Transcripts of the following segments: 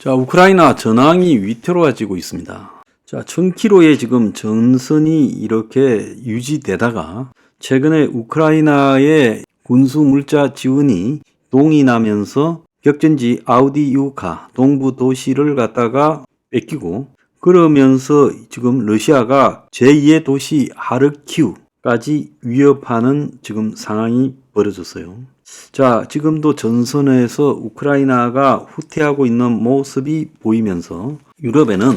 자, 우크라이나 전황이 위태로워지고 있습니다. 자, 1000km의 지금 전선이 이렇게 유지되다가 최근에 우크라이나의 군수 물자 지원이 동의나면서 격전지 아우디이우카 동부 도시를 갖다가 뺏기고, 그러면서 지금 러시아가 제2의 도시 하르키우까지 위협하는 지금 상황이 벌어졌어요. 자, 지금도 전선에서 우크라이나가 후퇴하고 있는 모습이 보이면서 유럽에는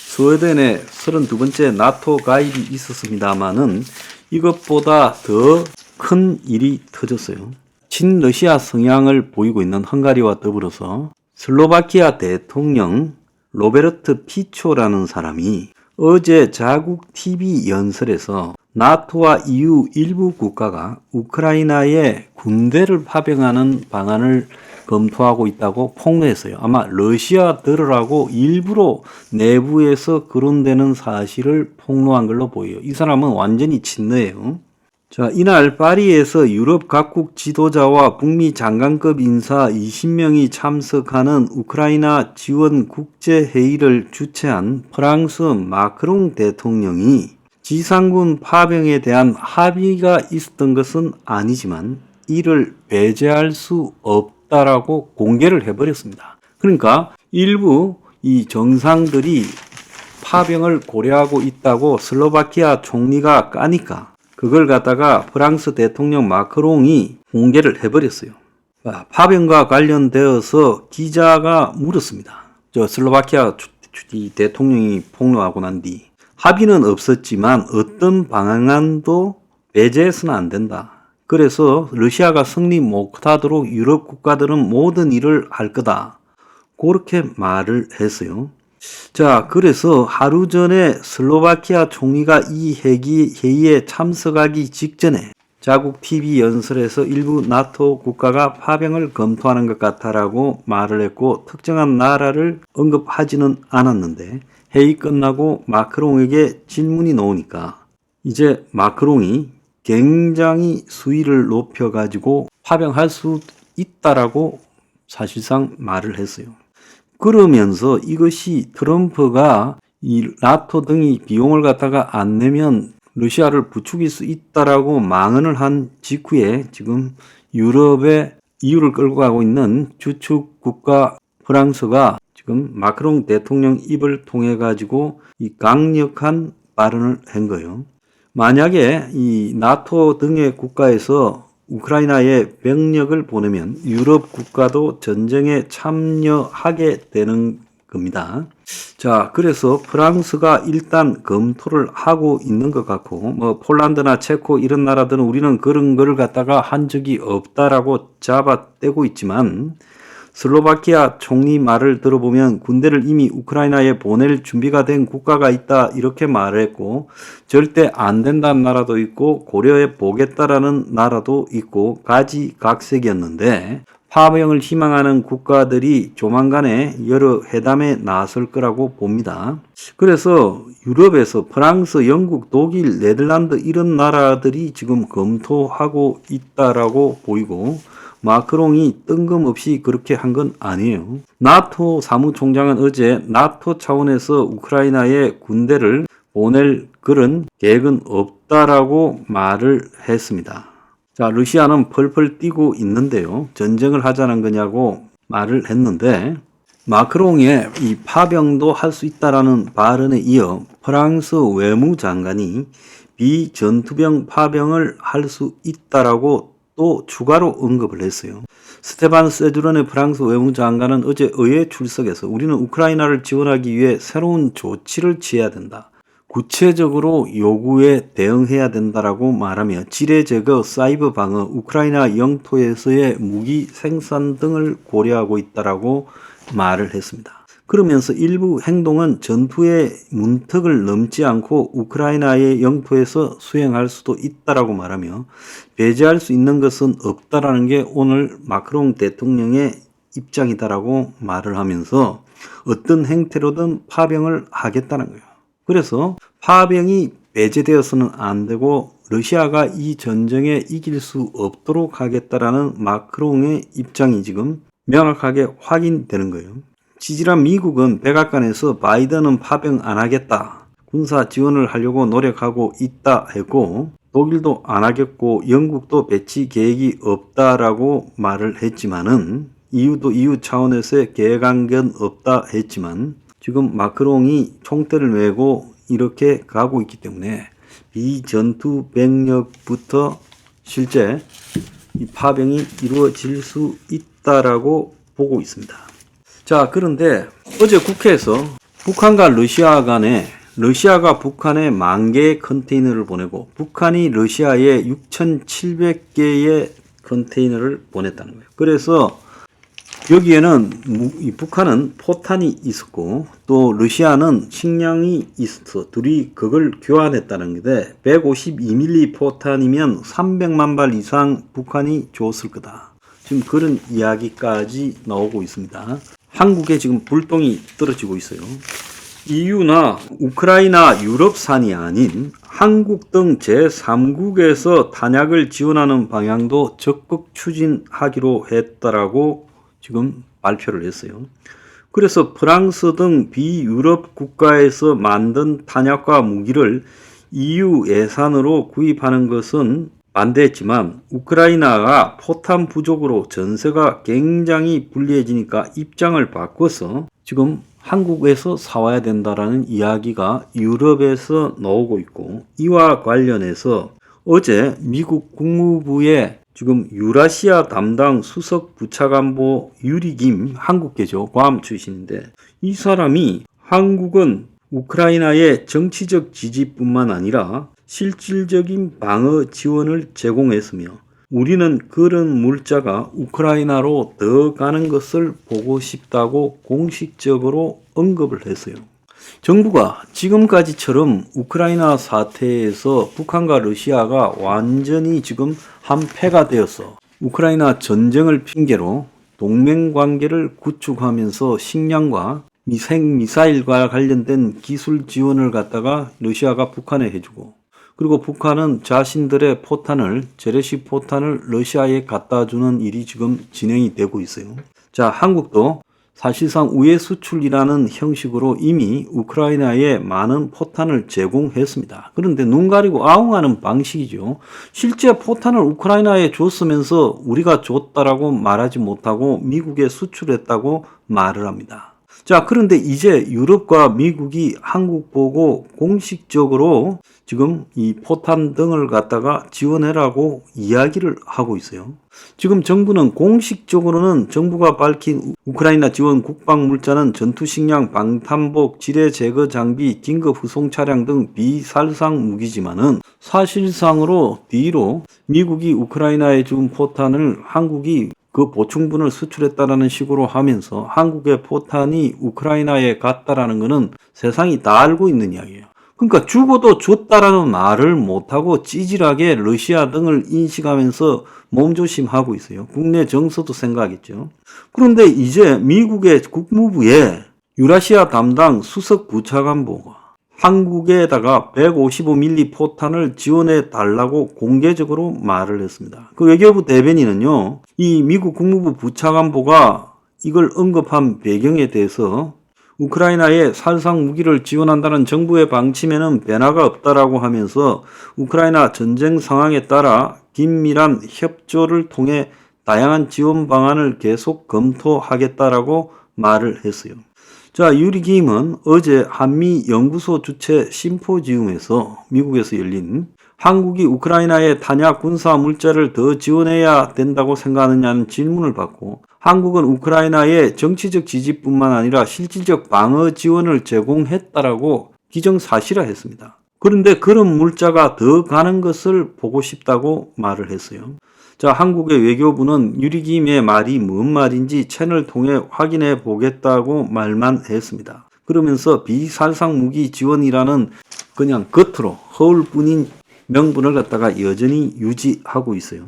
스웨덴의 32번째 나토 가입이 있었습니다만은 이것보다 더 큰 일이 터졌어요. 친러시아 성향을 보이고 있는 헝가리와 더불어서 슬로바키아 대통령 로베르트 피초라는 사람이 어제 자국 TV 연설에서 나토와 EU 일부 국가가 우크라이나에 군대를 파병하는 방안을 검토하고 있다고 폭로했어요. 아마 러시아들하고 일부러 내부에서 거론되는 사실을 폭로한 걸로 보여요. 이 사람은 완전히 친러예요. 자, 이날 파리에서 유럽 각국 지도자와 북미 장관급 인사 20명이 참석하는 우크라이나 지원 국제회의를 주최한 프랑스 마크롱 대통령이 지상군 파병에 대한 합의가 있었던 것은 아니지만 이를 배제할 수 없다라고 공개를 해버렸습니다. 그러니까 일부 이 정상들이 파병을 고려하고 있다고 슬로바키아 총리가 까니까 그걸 갖다가 프랑스 대통령 마크롱이 공개를 해버렸어요. 파병과 관련되어서 기자가 물었습니다. 슬로바키아 대통령이 폭로하고 난 뒤 합의는 없었지만 어떤 방안도 배제해서는 안 된다. 그래서 러시아가 승리 못하도록 유럽 국가들은 모든 일을 할 거다. 그렇게 말을 했어요. 자, 그래서 하루 전에 슬로바키아 총리가 이 회의에 참석하기 직전에 자국 TV 연설에서 일부 나토 국가가 파병을 검토하는 것 같다라고 말을 했고 특정한 나라를 언급하지는 않았는데 회의 끝나고 마크롱에게 질문이 나오니까 이제 마크롱이 굉장히 수위를 높여가지고 파병할 수 있다라고 사실상 말을 했어요. 그러면서 이것이 트럼프가 이 나토 등이 비용을 갖다가 안 내면 러시아를 부추길 수 있다라고 망언을 한 직후에 지금 유럽의 이유를 끌고 가고 있는 주축 국가 프랑스가 지금 마크롱 대통령 입을 통해 가지고 이 강력한 발언을 한 거예요. 만약에 이 나토 등의 국가에서 우크라이나에 병력을 보내면 유럽 국가도 전쟁에 참여하게 되는 겁니다. 자, 그래서 프랑스가 일단 검토를 하고 있는 것 같고, 폴란드나 체코 이런 나라들은 우리는 그런 거를 갖다가 한 적이 없다라고 잡아떼고 있지만, 슬로바키아 총리 말을 들어보면 군대를 이미 우크라이나에 보낼 준비가 된 국가가 있다 이렇게 말했고 절대 안 된다는 나라도 있고 고려해 보겠다라는 나라도 있고 가지각색이었는데 파병을 희망하는 국가들이 조만간에 여러 회담에 나설 거라고 봅니다. 그래서 유럽에서 프랑스, 영국, 독일, 네덜란드 이런 나라들이 지금 검토하고 있다라고 보이고 마크롱이 뜬금없이 그렇게 한 건 아니에요. 나토 사무총장은 어제 나토 차원에서 우크라이나에 군대를 보낼 그런 계획은 없다라고 말을 했습니다. 자, 러시아는 펄펄 뛰고 있는데요. 전쟁을 하자는 거냐고 말을 했는데 마크롱의 이 파병도 할 수 있다라는 발언에 이어 프랑스 외무장관이 비전투병 파병을 할 수 있다라고 또 추가로 언급을 했어요. 스테반 세주른의 프랑스 외무장관은 어제 의회 출석에서 우리는 우크라이나를 지원하기 위해 새로운 조치를 취해야 된다. 구체적으로 요구에 대응해야 된다라고 말하며 지뢰 제거, 사이버 방어, 우크라이나 영토에서의 무기 생산 등을 고려하고 있다라고 말을 했습니다. 그러면서 일부 행동은 전투의 문턱을 넘지 않고 우크라이나의 영토에서 수행할 수도 있다라고 말하며 배제할 수 있는 것은 없다라는 게 오늘 마크롱 대통령의 입장이다라고 말을 하면서 어떤 행태로든 파병을 하겠다는 거예요. 그래서 파병이 배제되어서는 안 되고 러시아가 이 전쟁에 이길 수 없도록 하겠다라는 마크롱의 입장이 지금 명확하게 확인되는 거예요. 찌질한 미국은 백악관에서 바이든은 파병 안 하겠다, 군사 지원을 하려고 노력하고 있다 했고, 독일도 안 하겠고 영국도 배치 계획이 없다라고 말을 했지만은, EU도 EU 차원에서의 계획안견 없다 했지만, 지금 마크롱이 총대를 메고 이렇게 가고 있기 때문에 비전투 병력부터 실제 이 파병이 이루어질 수 있다라고 보고 있습니다. 자, 그런데 어제 국회에서 북한과 러시아 간에, 러시아가 북한에 10,000개의 컨테이너를 보내고 북한이 러시아에 6,700개의 컨테이너를 보냈다는 거예요. 그래서 여기에는 북한은 포탄이 있었고 또 러시아는 식량이 있어서 둘이 그걸 교환했다는 건데, 152mm 포탄이면 300만 발 이상 북한이 줬을 거다, 지금 그런 이야기까지 나오고 있습니다. 한국에 지금 불똥이 떨어지고 있어요. EU나 우크라이나 유럽산이 아닌 한국 등 제3국에서 탄약을 지원하는 방향도 적극 추진하기로 했다라고 지금 발표를 했어요. 그래서 프랑스 등 비유럽 국가에서 만든 탄약과 무기를 EU 예산으로 구입하는 것은 반대했지만, 우크라이나가 포탄 부족으로 전세가 굉장히 불리해지니까 입장을 바꿔서 지금 한국에서 사와야 된다라는 이야기가 유럽에서 나오고 있고, 이와 관련해서 어제 미국 국무부의 지금 유라시아 담당 수석 부차관보 유리김, 한국계죠, 괌 출신인데, 이 사람이 한국은 우크라이나의 정치적 지지뿐만 아니라 실질적인 방어 지원을 제공했으며 우리는 그런 물자가 우크라이나로 더 가는 것을 보고 싶다고 공식적으로 언급을 했어요. 정부가 지금까지처럼 우크라이나 사태에서 북한과 러시아가 완전히 지금 한패가 되어서 우크라이나 전쟁을 핑계로 동맹관계를 구축하면서 식량과 미사일과 관련된 기술 지원을 갖다가 러시아가 북한에 해주고, 그리고 북한은 자신들의 포탄을, 재래식 포탄을 러시아에 갖다 주는 일이 지금 진행이 되고 있어요. 자, 한국도 사실상 우회 수출이라는 형식으로 이미 우크라이나에 많은 포탄을 제공했습니다. 그런데 눈 가리고 아웅하는 방식이죠. 실제 포탄을 우크라이나에 줬으면서 우리가 줬다라고 말하지 못하고 미국에 수출했다고 말을 합니다. 자, 그런데 이제 유럽과 미국이 한국 보고 공식적으로 지금 이 포탄 등을 갖다가 지원해라고 이야기를 하고 있어요. 지금 정부는 공식적으로는 정부가 밝힌 우크라이나 지원 국방 물자는 전투식량, 방탄복, 지뢰 제거 장비, 긴급 후송 차량 등 비살상 무기지만은 사실상으로 뒤로 미국이 우크라이나에 준 포탄을 한국이 그 보충분을 수출했다라는 식으로 하면서 한국의 포탄이 우크라이나에 갔다라는 것은 세상이 다 알고 있는 이야기예요. 그러니까 죽어도 줬다라는 말을 못하고 찌질하게 러시아 등을 인식하면서 몸조심하고 있어요. 국내 정서도 생각하겠죠. 그런데 이제 미국의 국무부에 유라시아 담당 수석 부차관보가 한국에다가 155mm 포탄을 지원해 달라고 공개적으로 말을 했습니다. 그 외교부 대변인은요, 이 미국 국무부 부차관보가 이걸 언급한 배경에 대해서 우크라이나에 살상 무기를 지원한다는 정부의 방침에는 변화가 없다라고 하면서 우크라이나 전쟁 상황에 따라 긴밀한 협조를 통해 다양한 지원 방안을 계속 검토하겠다라고 말을 했어요. 자, 유리김은 어제 한미연구소 주최 심포지움에서 미국에서 열린 한국이 우크라이나에 탄약 군사 물자를 더 지원해야 된다고 생각하느냐는 질문을 받고, 한국은 우크라이나에 정치적 지지뿐만 아니라 실질적 방어 지원을 제공했다라고 기정사실화했습니다. 그런데 그런 물자가 더 가는 것을 보고 싶다고 말을 했어요. 자, 한국의 외교부는 유리김의 말이 뭔 말인지 채널 통해 확인해 보겠다고 말만 했습니다. 그러면서 비살상 무기 지원이라는 그냥 겉으로 허울뿐인 명분을 갖다가 여전히 유지하고 있어요.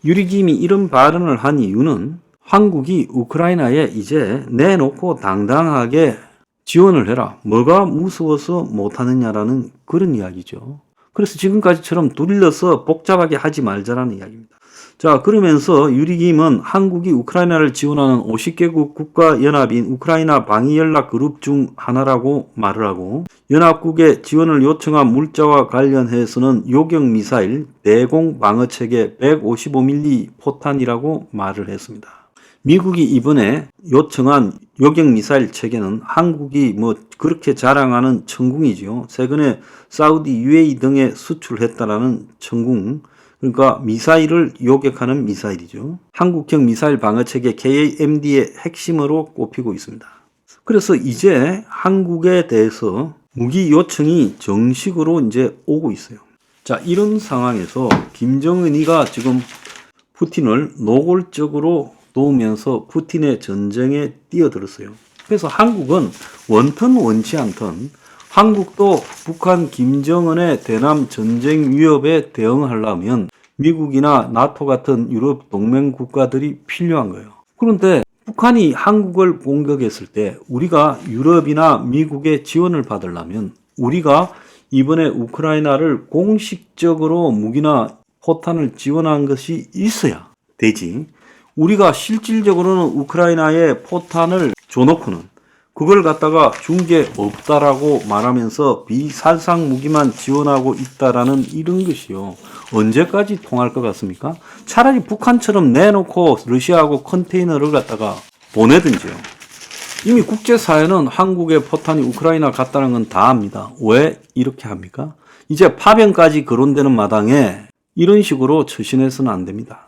유리김이 이런 발언을 한 이유는 한국이 우크라이나에 이제 내놓고 당당하게 지원을 해라, 뭐가 무서워서 못하느냐라는 그런 이야기죠. 그래서 지금까지처럼 둘러서 복잡하게 하지 말자라는 이야기입니다. 자, 그러면서 유리김은 한국이 우크라이나를 지원하는 50개국 국가연합인 우크라이나 방위연락그룹 중 하나라고 말을 하고, 연합국의 지원을 요청한 물자와 관련해서는 요격미사일 대공 방어체계 155mm 포탄이라고 말을 했습니다. 미국이 이번에 요청한 요격미사일 체계는 한국이 그렇게 자랑하는 천궁이지요. 최근에 사우디, UAE 등에 수출했다라는 천궁, 그러니까 미사일을 요격하는 미사일이죠. 한국형 미사일 방어체계 KAMD의 핵심으로 꼽히고 있습니다. 그래서 이제 한국에 대해서 무기 요청이 정식으로 이제 오고 있어요. 자, 이런 상황에서 김정은이가 지금 푸틴을 노골적으로 도우면서 푸틴의 전쟁에 뛰어들었어요. 그래서 한국은 원턴 원치 않던 한국도 북한 김정은의 대남 전쟁 위협에 대응하려면 미국이나 나토 같은 유럽 동맹 국가들이 필요한 거예요. 그런데 북한이 한국을 공격했을 때 우리가 유럽이나 미국의 지원을 받으려면 우리가 이번에 우크라이나를 공식적으로 무기나 포탄을 지원한 것이 있어야 되지. 우리가 실질적으로는 우크라이나에 포탄을 줘놓고는 그걸 갖다가 준 게 없다라고 말하면서 비살상 무기만 지원하고 있다라는 이런 것이요. 언제까지 통할 것 같습니까? 차라리 북한처럼 내놓고 러시아하고 컨테이너를 갖다가 보내든지요. 이미 국제사회는 한국의 포탄이 우크라이나 갔다는 건 다 압니다. 왜 이렇게 합니까? 이제 파병까지 거론되는 마당에 이런 식으로 처신해서는 안 됩니다.